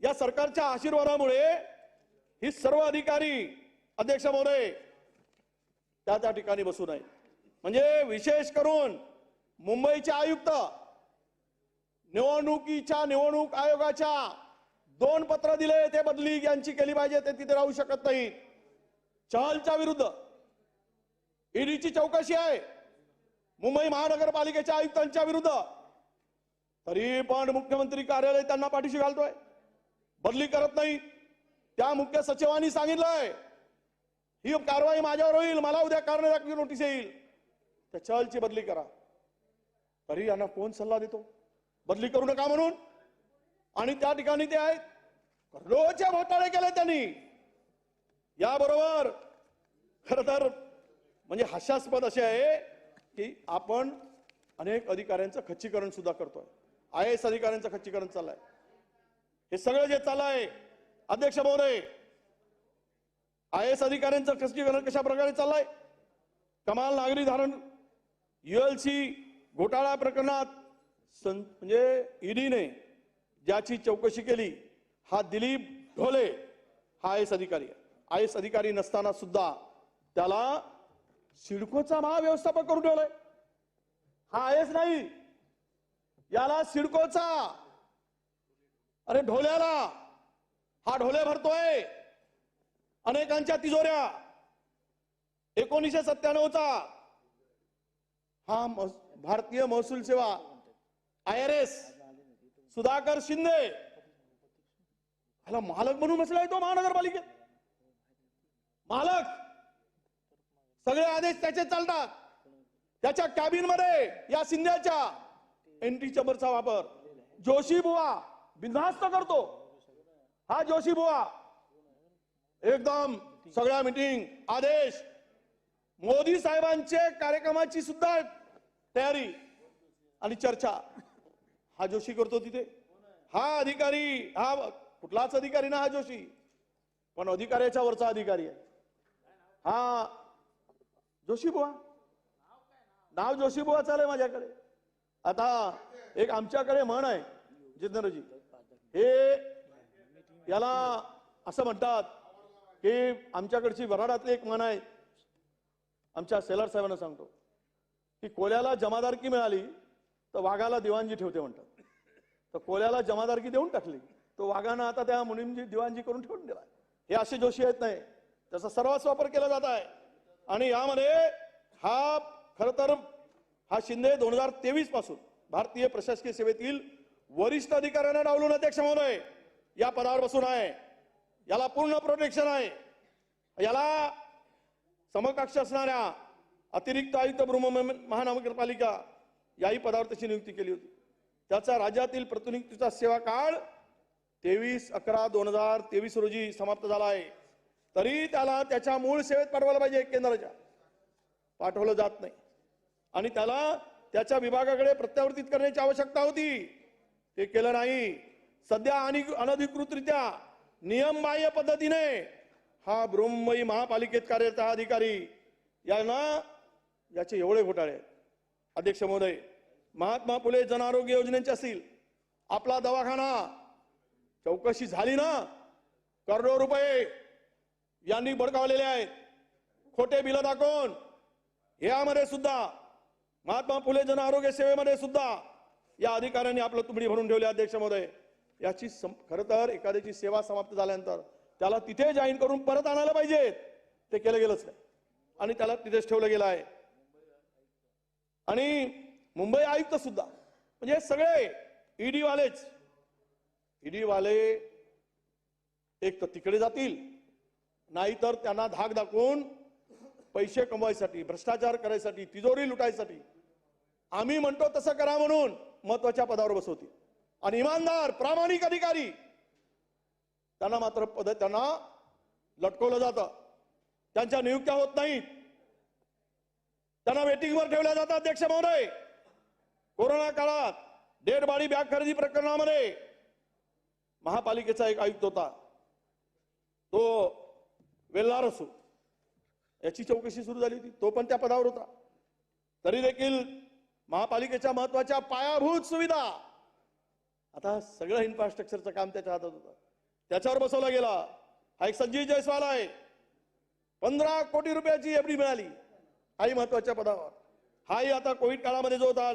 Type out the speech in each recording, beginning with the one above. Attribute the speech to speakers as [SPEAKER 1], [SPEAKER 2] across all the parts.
[SPEAKER 1] या सरकारच्या आशीर्वादामुळे ही सर्व अधिकारी अध्यक्ष महोदय त्या ठिकाणी बसून आहेत. म्हणजे विशेष करून मुंबईचे आयुक्त निवडणूक आयोगाच्या 2 पत्र दिले, ते बदली यांची केली पाहिजे, ते तिथे राहू शकत नाही. चहलच्या विरुद्ध ईडीची चौकशी आहे मुंबई महानगरपालिकेच्या आयुक्तांच्या विरुद्ध, तरी पण मुख्यमंत्री कार्यालय त्यांना पाठीशी घालतोय, बदली करत नाही. त्या मुख्य सचिवांनी सांगितलंय ही कारवाई माझ्यावर होईल, मला उद्या कारणे नोटीस येईल, त्या चहलची बदली करा. तरी यांना कोण सल्ला देतो बदली करू नका म्हणून? आणि त्या ठिकाणी ते आहेत, करोडोचे घोटाळे केले त्यांनी. याबरोबर खरं तर म्हणजे हास्यास्पद असे आहे की आपण अनेक अधिकाऱ्यांचं खच्चीकरण सुद्धा करतोय. IAS अधिकाऱ्यांचं खच्चीकरण चाललंय. हे सगळं जे चाललंय अध्यक्ष महोदय, IAS अधिकाऱ्यांचं खच्चीकरण कशा प्रकारे चाललंय? कमाल नागरी धारण ULC घोटाळा प्रकरणात म्हणजे ईडीने ज्याची चौकशी केली हा दिलीप ढोले हा IAS अधिकारी आहे. IAS अधिकारी नसताना सुद्धा त्याला सिडकोचा महाव्यवस्थापक करून ठेवलाय. हा IAS नाही, याला सिडकोचा, अरे ढोल्याला, हा ढोले भरतोय अनेकांच्या तिजोऱ्या. 1997चा हा भारतीय महसूल सेवा IRS सुधाकर शिंदे ह्याला मालक म्हणून बसलाय तो महानगरपालिकेत. मालक, सगळे आदेश त्याचे चालतात. त्याच्या कॅबिन मध्ये या शिंदेच्या एंटी चंबरचा वापर जोशी बुवा बिनधास्त करतो. हा जोशी बुवा एकदम सगळ्या मीटिंग आदेश, मोदी साहेबांचे कार्यक्रमाची सुद्धा तयारी आणि चर्चा हा जोशी करतो तिथे. हा अधिकारी, हा कुठलाच अधिकारी ना हा जोशी, पण अधिकाऱ्याच्या वरचा अधिकारी आहे हा जोशी बुवा. नाव जोशी बुवा चालेल माझ्याकडे. आता एक आमच्याकडे म्हण आहे जितेंद्रजी, हे याला असं म्हणतात की आमच्याकडची वराडातली एक म्हण आहे, आमच्या सेलर साहेबांना सांगतो की कोल्याला जमादारकी मिळाली तर वाघाला दिवाणजी ठेवते म्हणतात. तर कोल्याला जमादारकी देऊन टाकली, तो वाघानं आता त्या मुनीमजी दिवाणजी करून ठेवून दिला. हे असे जोशी आहेत नाही, त्याचा सर्वांस वापर केला जात आहे. आणि यामध्ये हा खर तर हा शिंदे 2023 पासून भारतीय प्रशासकीय सेवेतील वरिष्ठ अधिकाऱ्यांना डावलून अध्यक्ष महोदय या पदावर बसून आहे. याला पूर्ण प्रोटेक्शन आहे. याला समकक्ष असणाऱ्या अतिरिक्त आयुक्त महानगरपालिका याही पदावर त्याची नियुक्ती केली होती. त्याचा राज्यातील प्रतिनियुक्तीचा सेवा काळ 23/11/2023 रोजी समाप्त झाला आहे. तरी त्याला त्याच्या मूळ सेवेत पाठवायला पाहिजे, केंद्राच्या पाठवलं जात नाही. आणि त्याला त्याच्या विभागाकडे प्रत्यावर्तित करण्याची आवश्यकता होती, ते केलं नाही. सध्या अनधिकृतरित्या नियमबाह्य पद्धतीने हा मुंबई महापालिकेत कार्यरत अधिकारी यांना याचे एवढे घोटाळे आहेत. अध्यक्ष महोदय, महात्मा फुले जन आरोग्य योजनेचे असतील, आपला दवाखाना चौकशी झाली ना, करोडो रुपये यांनी बडकावलेले आहेत खोटे बिल दाखवून. यामध्ये सुद्धा महात्मा फुले जन आरोग्य सेवेमध्ये सुद्धा या अधिकाऱ्यांनी आपलं तुबडी भरून ठेवले. अध्यक्ष महोदय, याची खरं तर एखाद्याची सेवा समाप्त झाल्यानंतर त्याला तिथे जॉईन करून परत आणायला पाहिजे, ते केलं गेलंच नाही आणि त्याला तिथेच ठेवलं गेलं आहे. आणि मुंबई आयुक्त सुद्धा म्हणजे सगळे ईडी वाले एक तर तिकडे जातील, नाहीतर त्यांना धाक दाखवून पैसे कमवायसाठी, भ्रष्टाचार करायसाठी, तिजोरी लुटायसाठी आम्ही म्हणतो तसं करा म्हणून महत्वाच्या पदावर बसवतील. आणि इमानदार प्रामाणिक अधिकारी त्यांना मात्र त्यांना लटकवलं जातं, त्यांच्या नियुक्त्या होत नाहीत, त्यांना वेटिंगवर ठेवल्या जातात. अध्यक्ष महोदय, कोरोना काळात डेड बॉडी बॅग खरेदी प्रकरणामध्ये महापालिकेचा एक आयुक्त होता, तो वेल्लारसू, याची चौकशी सुरू झाली होती, तो पण त्या पदावर होता. तरी देखील महापालिकेच्या महत्वाच्या पायाभूत सुविधा, आता सगळं इन्फ्रास्ट्रक्चरचं काम त्याच्या हातात होतं, त्याच्यावर बसवला गेला. हा एक संजीव जयस्वाल आहे, 15 कोटी रुपयाची एफडी मिळाली आई महत्वाच्या पदावर. हाही आता कोविड काळामध्ये जो होता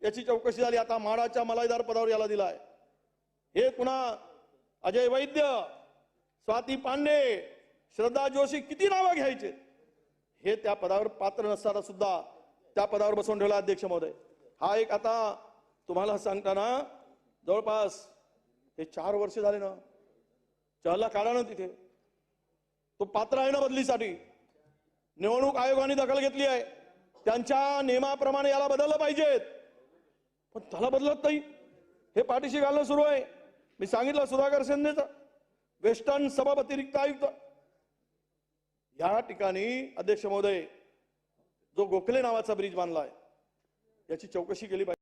[SPEAKER 1] याची चौकशी झाली. आता म्हाडाच्या मलाईदार पदावर याला दिलाय. हे पुन्हा अजय वैद्य, स्वाती पांडे, श्रद्धा जोशी, किती नावं घ्यायचे, हे त्या पदावर पात्र नसताना सुद्धा त्या पदावर बसवून ठेवला अध्यक्ष महोदय. हा एक आता तुम्हाला सांगताना जवळपास हे 4 वर्ष झाले ना, चहलला काढा ना तिथे. तो पात्र आहे ना बदलीसाठी. निवडणूक आयोगाने दखल घेतली आहे, त्यांच्या नियमाप्रमाणे याला बदललं पाहिजेत, पण त्याला बदलत नाही. हे पाठीशी घालणं सुरू आहे. मी सांगितलं सुधाकर शिंदेचा वेस्टर्न सभापती रिक्त आयुक्त. या ठिकाणी अध्यक्ष महोदय जो गोखले नावाचा ब्रिज बांधलाय याची चौकशी केली पाहिजे.